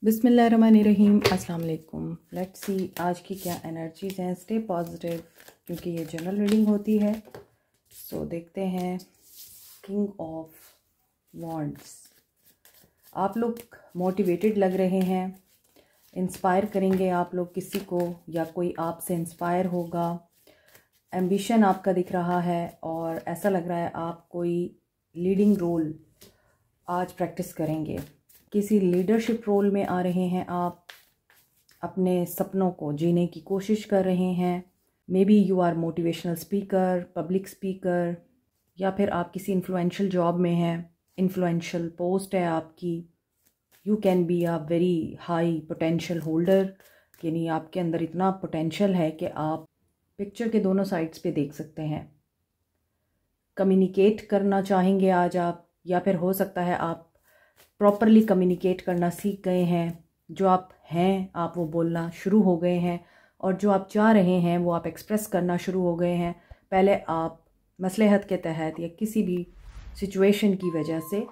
बिस्मिल्लाहिर्रहमानिर्रहीम, अस्सलाम वालेकुम। लेट्स सी आज की क्या एनर्जीज हैं। स्टे पॉजिटिव क्योंकि ये जनरल रीडिंग होती है। सो देखते हैं किंग ऑफ वॉन्ड्स। आप लोग मोटिवेटेड लग रहे हैं, इंस्पायर करेंगे आप लोग किसी को या कोई आपसे इंस्पायर होगा। एम्बिशन आपका दिख रहा है और ऐसा लग रहा है आप कोई लीडिंग रोल आज प्रैक्टिस करेंगे। किसी लीडरशिप रोल में आ रहे हैं आप, अपने सपनों को जीने की कोशिश कर रहे हैं। Maybe you are motivational speaker, public speaker, या फिर आप किसी इन्फ्लुएंशियल जॉब में हैं, इन्फ्लुएंशियल पोस्ट है आपकी। You can be a very high potential holder, यानी आपके अंदर इतना पोटेंशियल है कि आप पिक्चर के दोनों साइड्स पे देख सकते हैं। कम्युनिकेट करना चाहेंगे आज आप, या फिर हो सकता है आप प्रॉपरली कम्युनिकेट करना सीख गए हैं। जो आप हैं आप वो बोलना शुरू हो गए हैं, और जो आप चाह रहे हैं वो आप एक्सप्रेस करना शुरू हो गए हैं। पहले आप मसलहत के तहत या किसी भी सिचुएशन की वजह से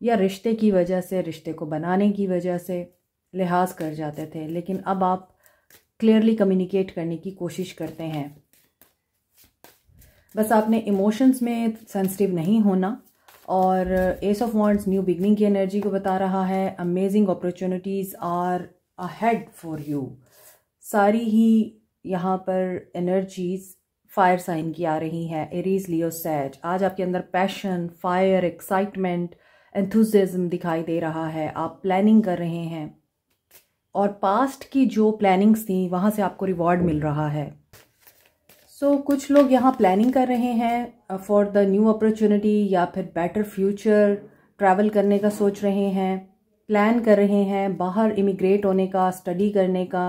या रिश्ते की वजह से, रिश्ते को बनाने की वजह से लिहाज कर जाते थे, लेकिन अब आप क्लियरली कम्युनिकेट करने की कोशिश करते हैं। बस आपने इमोशंस में सेंसिटिव नहीं होना। और ace of wands new beginning की एनर्जी को बता रहा है। Amazing opportunities are ahead for you. सारी ही यहाँ पर एनर्जीज फायर साइन की आ रही हैं। एरीज, लियो, सैज। आज आपके अंदर पैशन, फायर, एक्साइटमेंट, एंथुसियाज्म दिखाई दे रहा है। आप प्लानिंग कर रहे हैं और पास्ट की जो प्लानिंग्स थी वहाँ से आपको रिवॉर्ड मिल रहा है। कुछ लोग यहाँ प्लानिंग कर रहे हैं फॉर द न्यू अपॉर्चुनिटी या फिर बेटर फ्यूचर। ट्रैवल करने का सोच रहे हैं, प्लान कर रहे हैं बाहर इमिग्रेट होने का, स्टडी करने का।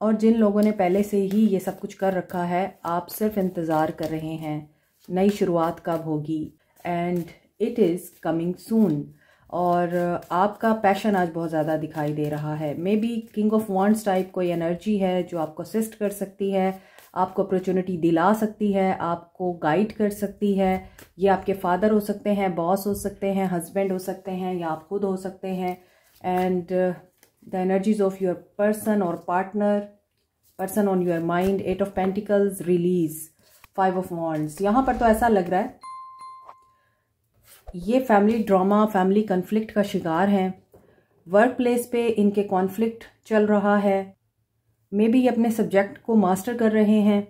और जिन लोगों ने पहले से ही ये सब कुछ कर रखा है, आप सिर्फ इंतज़ार कर रहे हैं नई शुरुआत कब होगी, and it is coming soon. और आपका पैशन आज बहुत ज़्यादा दिखाई दे रहा है। May be king of wands type कोई एनर्जी है जो आपको असिस्ट कर सकती है, आपको अपॉर्चुनिटी दिला सकती है, आपको गाइड कर सकती है। ये आपके फादर हो सकते हैं, बॉस हो सकते हैं, हस्बैंड हो सकते हैं, या आप खुद हो सकते हैं। And the energies of your person और partner, person on your mind. 8 of pentacles, release, 5 of wands. यहाँ पर तो ऐसा लग रहा है ये फैमिली ड्रामा, फैमिली कन्फ्लिक्ट का शिकार हैं। वर्क प्लेस पे इनके कॉन्फ्लिक्ट चल रहा है। मे बी ये अपने सब्जेक्ट को मास्टर कर रहे हैं,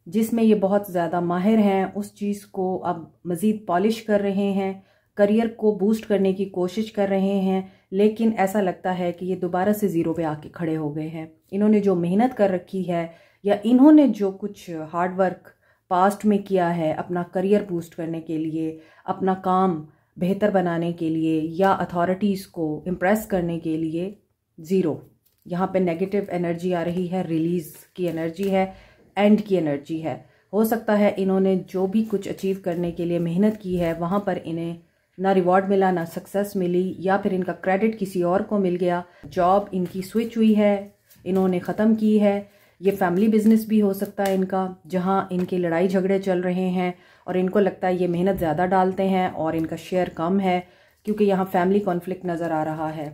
जिसमें ये बहुत ज़्यादा माहिर हैं, उस चीज़ को अब मज़ीद पॉलिश कर रहे हैं, करियर को बूस्ट करने की कोशिश कर रहे हैं। लेकिन ऐसा लगता है कि ये दोबारा से ज़ीरो पे आके खड़े हो गए हैं। इन्होंने जो मेहनत कर रखी है या इन्होंने जो कुछ हार्ड वर्क पास्ट में किया है अपना करियर बूस्ट करने के लिए, अपना काम बेहतर बनाने के लिए, या अथॉरिटीज़ को इम्प्रेस करने के लिए, ज़ीरो। यहाँ पे नेगेटिव एनर्जी आ रही है, रिलीज की एनर्जी है, एंड की एनर्जी है। हो सकता है इन्होंने जो भी कुछ अचीव करने के लिए मेहनत की है वहाँ पर इन्हें ना रिवॉर्ड मिला, ना सक्सेस मिली, या फिर इनका क्रेडिट किसी और को मिल गया। जॉब इनकी स्विच हुई है, इन्होंने ख़त्म की है। ये फैमिली बिजनेस भी हो सकता है इनका, जहाँ इनके लड़ाई झगड़े चल रहे हैं और इनको लगता है ये मेहनत ज़्यादा डालते हैं और इनका शेयर कम है, क्योंकि यहाँ फैमिली कॉन्फ्लिक्ट नज़र आ रहा है।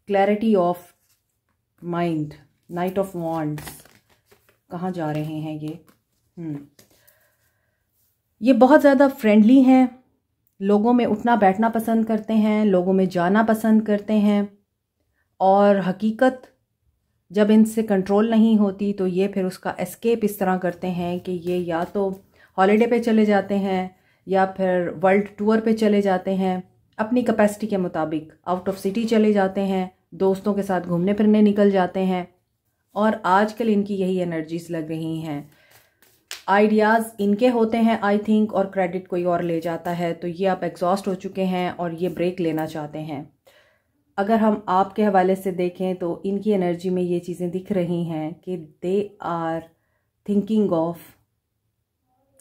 Clarity of mind, night of wands. कहाँ जा रहे हैं ये बहुत ज़्यादा फ्रेंडली हैं, लोगों में उठना बैठना पसंद करते हैं, लोगों में जाना पसंद करते हैं। और हकीकत जब इनसे कंट्रोल नहीं होती तो ये फिर उसका एस्केप इस तरह करते हैं कि ये या तो हॉलीडे पे चले जाते हैं या फिर वर्ल्ड टूर पे चले जाते हैं, अपनी कैपेसिटी के मुताबिक आउट ऑफ सिटी चले जाते हैं, दोस्तों के साथ घूमने फिरने निकल जाते हैं। और आजकल इनकी यही एनर्जीज लग रही हैं। आइडियाज़ इनके होते हैं आई थिंक, और क्रेडिट कोई और ले जाता है। तो ये आप एग्जॉस्ट हो चुके हैं और ये ब्रेक लेना चाहते हैं। अगर हम आपके हवाले से देखें तो इनकी एनर्जी में ये चीज़ें दिख रही हैं कि they are thinking of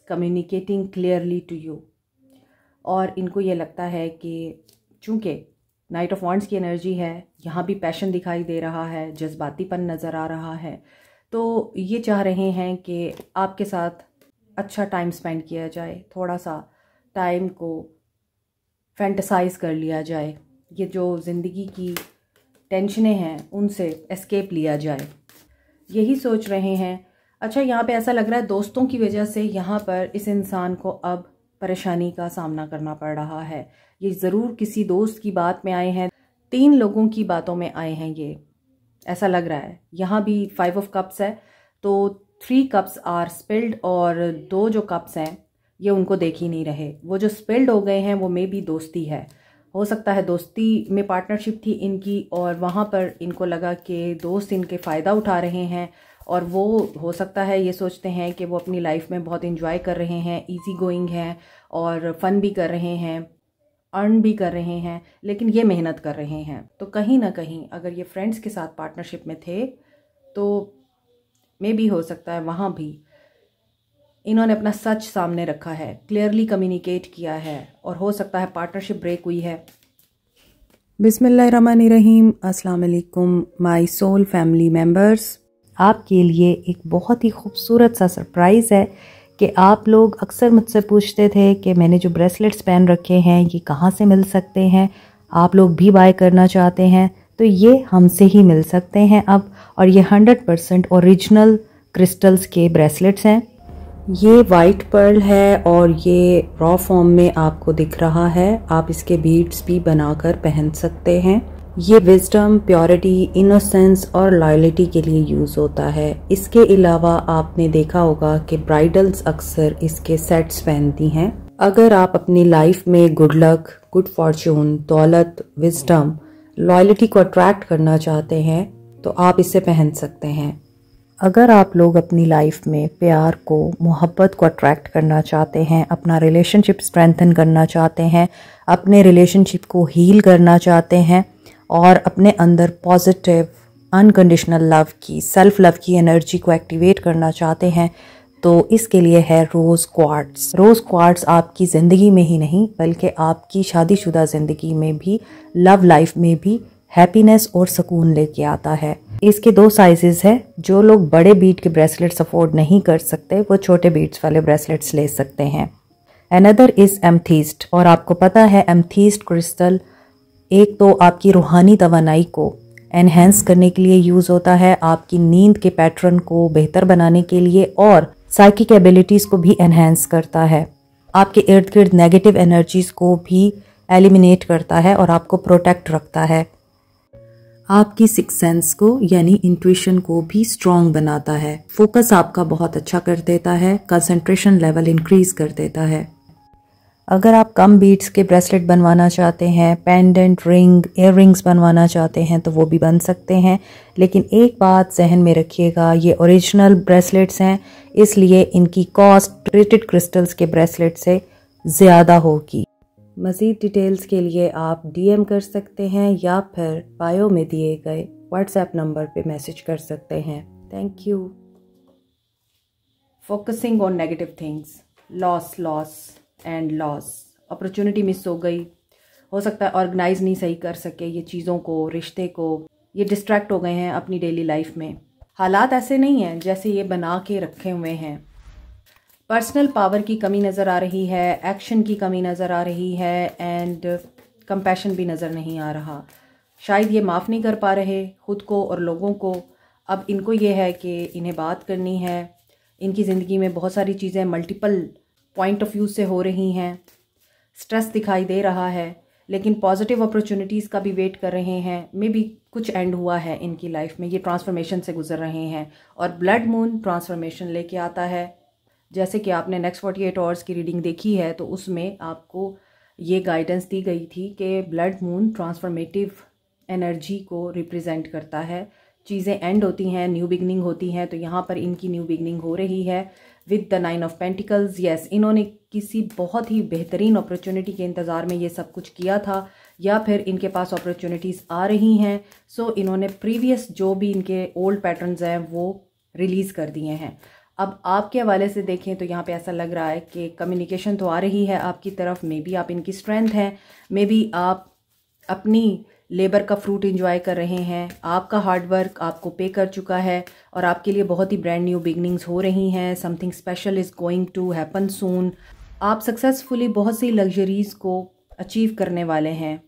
communicating clearly to you. और इनको ये लगता है कि चूँकि नाइट ऑफ वॉन्ड्स की एनर्जी है, यहाँ भी पैशन दिखाई दे रहा है, जज्बातीपन नज़र आ रहा है, तो ये चाह रहे हैं कि आपके साथ अच्छा टाइम स्पेंड किया जाए, थोड़ा सा टाइम को फैंटसाइज कर लिया जाए। ये जो ज़िंदगी की टेंशनें हैं उनसे एस्केप लिया जाए, यही सोच रहे हैं। अच्छा, यहाँ पे ऐसा लग रहा है दोस्तों की वजह से यहाँ पर इस इंसान को अब परेशानी का सामना करना पड़ रहा है। ये ज़रूर किसी दोस्त की बात में आए हैं, 3 लोगों की बातों में आए हैं, ये ऐसा लग रहा है। यहाँ भी 5 ऑफ कप्स है, तो 3 कप्स आर स्पिल्ड और 2 जो कप्स हैं ये उनको देख ही नहीं रहे। वो जो स्पिल्ड हो गए हैं वो मे बी दोस्ती है, हो सकता है दोस्ती में पार्टनरशिप थी इनकी और वहाँ पर इनको लगा कि दोस्त इनके फ़ायदा उठा रहे हैं और वो हो सकता है ये सोचते हैं कि वो अपनी लाइफ में बहुत इंजॉय कर रहे हैं, इजी गोइंग हैं और फ़न भी कर रहे हैं, अर्न भी कर रहे हैं, लेकिन ये मेहनत कर रहे हैं। तो कहीं ना कहीं अगर ये फ्रेंड्स के साथ पार्टनरशिप में थे तो मे भी हो सकता है वहाँ भी इन्होंने अपना सच सामने रखा है, क्लियरली कम्युनिकेट किया है और हो सकता है पार्टनरशिप ब्रेक हुई है। बिस्मिल्लाहिर्रहमानिर्रहीम, अस्सलाम वालेकुम माय सोल फैमिली मेम्बर्स। आपके लिए एक बहुत ही खूबसूरत सा सरप्राइज़ है कि आप लोग अक्सर मुझसे पूछते थे कि मैंने जो ब्रेसलेट्स पहन रखे हैं ये कहाँ से मिल सकते हैं, आप लोग भी बाय करना चाहते हैं तो ये हमसे ही मिल सकते हैं अब। और ये 100% ओरिजिनल क्रिस्टल्स के ब्रेसलेट्स हैं। ये वाइट पर्ल है और ये रॉ फॉर्म में आपको दिख रहा है। आप इसके बीड्स भी बनाकर पहन सकते हैं। ये विजडम, प्योरिटी, इनोसेंस और लॉयल्टी के लिए यूज़ होता है। इसके अलावा आपने देखा होगा कि ब्राइडल्स अक्सर इसके सेट्स पहनती हैं। अगर आप अपनी लाइफ में गुड लक, गुड फॉर्चून, दौलत, विजडम, लॉयल्टी को अट्रैक्ट करना चाहते हैं तो आप इसे पहन सकते हैं। अगर आप लोग अपनी लाइफ में प्यार को, मोहब्बत को अट्रैक्ट करना चाहते हैं, अपना रिलेशनशिप स्ट्रेंथन करना चाहते हैं, अपने रिलेशनशिप को हील करना चाहते हैं और अपने अंदर पॉजिटिव अनकंडीशनल लव की, सेल्फ लव की एनर्जी को एक्टिवेट करना चाहते हैं तो इसके लिए है रोज़ क्वार्ट्स। रोज़ क्वार्ट्स आपकी ज़िंदगी में ही नहीं बल्कि आपकी शादीशुदा ज़िंदगी में भी, लव लाइफ में भी हैप्पीनेस और सुकून लेके आता है। इसके 2 साइजेस हैं। जो लोग बड़े बीट के ब्रेसलेट्स अफोर्ड नहीं कर सकते वो छोटे बीट्स वाले ब्रेसलेट्स ले सकते हैं। अनदर इज़ एमथीस्ट, और आपको पता है एमथीस्ट क्रिस्टल एक तो आपकी रूहानी तवानाई को एनहेंस करने के लिए यूज़ होता है, आपकी नींद के पैटर्न को बेहतर बनाने के लिए और साइकिक एबिलिटीज़ को भी एनहेंस करता है, आपके इर्द गिर्द नेगेटिव एनर्जीज़ को भी एलिमिनेट करता है और आपको प्रोटेक्ट रखता है। आपकी सिक्स सेंस को यानी इंट्यूशन को भी स्ट्रॉन्ग बनाता है, फोकस आपका बहुत अच्छा कर देता है, कंसंट्रेशन लेवल इंक्रीज कर देता है। अगर आप कम बीट्स के ब्रेसलेट बनवाना चाहते हैं, पेंडेंट, रिंग, इयर रिंग्स बनवाना चाहते हैं तो वो भी बन सकते हैं, लेकिन एक बात जहन में रखिएगा, ये ओरिजिनल ब्रेसलेट्स हैं इसलिए इनकी कॉस्ट ट्रीटेड क्रिस्टल्स के ब्रेसलेट से ज़्यादा होगी। मज़ीद डिटेल्स के लिए आप DM कर सकते हैं या फिर बायो में दिए गए व्हाट्सएप नंबर पे मैसेज कर सकते हैं। Thank you. Focusing on negative things, loss and loss, opportunity miss हो गई, हो सकता है ऑर्गेनाइज नहीं सही कर सके ये चीज़ों को, रिश्ते को, ये डिस्ट्रैक्ट हो गए हैं अपनी डेली लाइफ में। हालात ऐसे नहीं हैं जैसे ये बना के रखे हुए हैं। पर्सनल पावर की कमी नज़र आ रही है, एक्शन की कमी नज़र आ रही है एंड कंपैशन भी नज़र नहीं आ रहा। शायद ये माफ़ नहीं कर पा रहे ख़ुद को और लोगों को। अब इनको ये है कि इन्हें बात करनी है। इनकी ज़िंदगी में बहुत सारी चीज़ें मल्टीपल पॉइंट ऑफ व्यू से हो रही हैं, स्ट्रेस दिखाई दे रहा है, लेकिन पॉजिटिव अपॉर्चुनिटीज़ का भी वेट कर रहे हैं। मे बी कुछ एंड हुआ है इनकी लाइफ में, ये ट्रांसफॉर्मेशन से गुजर रहे हैं और ब्लड मून ट्रांसफॉर्मेशन लेके आता है। जैसे कि आपने नेक्स्ट 48 आवर्स की रीडिंग देखी है तो उसमें आपको ये गाइडेंस दी गई थी कि ब्लड मून ट्रांसफॉर्मेटिव एनर्जी को रिप्रेजेंट करता है। चीज़ें एंड होती हैं, न्यू बिगनिंग होती हैं, तो यहाँ पर इनकी न्यू बिगनिंग हो रही है with the 9 of pentacles. Yes, इन्होंने किसी बहुत ही बेहतरीन अपॉर्चुनिटी के इंतज़ार में ये सब कुछ किया था या फिर इनके पास अपॉर्चुनिटीज़ आ रही हैं। सो इन्होंने प्रीवियस जो भी इनके ओल्ड पैटर्न्स हैं वो रिलीज़ कर दिए हैं। अब आपके हवाले से देखें तो यहाँ पे ऐसा लग रहा है कि कम्युनिकेशन तो आ रही है आपकी तरफ, मे बी आप इनकी स्ट्रेंथ हैं, मे बी आप अपनी लेबर का फ्रूट एंजॉय कर रहे हैं, आपका हार्डवर्क आपको पे कर चुका है और आपके लिए बहुत ही ब्रांड न्यू बिगनिंग्स हो रही हैं। Something special is going to happen soon. आप सक्सेसफुली बहुत सी लग्जरीज़ को अचीव करने वाले हैं।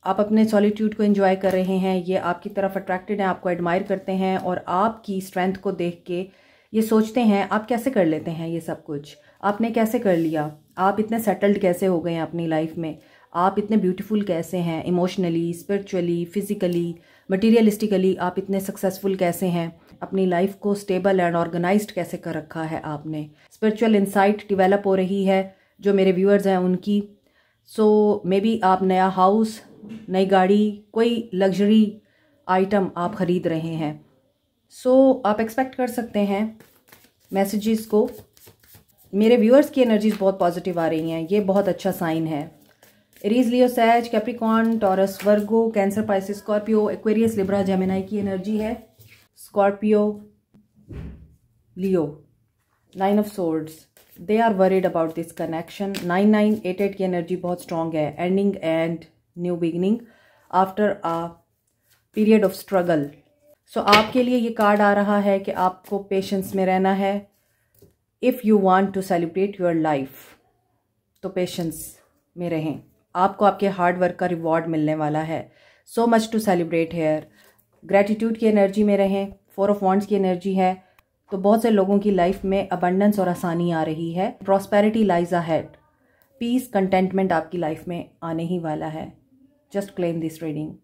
आप अपने सॉलिट्यूड को एंजॉय कर रहे हैं, ये आपकी तरफ अट्रैक्टेड हैं, आपको एडमायर करते हैं और आपकी स्ट्रेंथ को देख के ये सोचते हैं आप कैसे कर लेते हैं ये सब कुछ, आपने कैसे कर लिया, आप इतने सेटल्ड कैसे हो गए हैं अपनी लाइफ में, आप इतने ब्यूटीफुल कैसे हैं, इमोशनली, स्पिरिचुअली, फिजिकली, मटीरियलिस्टिकली आप इतने सक्सेसफुल कैसे हैं, अपनी लाइफ को स्टेबल एंड ऑर्गेनाइज्ड कैसे कर रखा है आपने। स्पिरिचुअल इंसाइट डेवलप हो रही है जो मेरे व्यूअर्स हैं उनकी। सो मे बी आप नया हाउस, नई गाड़ी, कोई लग्जरी आइटम आप ख़रीद रहे हैं। सो आप एक्सपेक्ट कर सकते हैं मैसेजेस को। मेरे व्यूअर्स की एनर्जीज बहुत पॉजिटिव आ रही हैं, ये बहुत अच्छा साइन है। Aries, Leo, Sag, Capricorn, Taurus, Virgo, Cancer, Pisces, Scorpio, Aquarius, Libra, Gemini की एनर्जी है। Scorpio, Leo, 9 of swords, they are worried about this connection. 9988 की एनर्जी बहुत स्ट्रॉन्ग है। Ending and new beginning after a period of struggle. So आपके लिए ये card आ रहा है कि आपको पेशेंस में रहना है। If you want to celebrate your life तो पेशेंस में रहें, आपको आपके हार्ड वर्क का रिवॉर्ड मिलने वाला है। So much to celebrate here. Gratitude की एनर्जी में रहें। 4 ऑफ वॉन्ड्स की एनर्जी है, तो बहुत से लोगों की लाइफ में अबंडेंस और आसानी आ रही है। Prosperity lies ahead. Peace, contentment आपकी लाइफ में आने ही वाला है। Just claim this reading.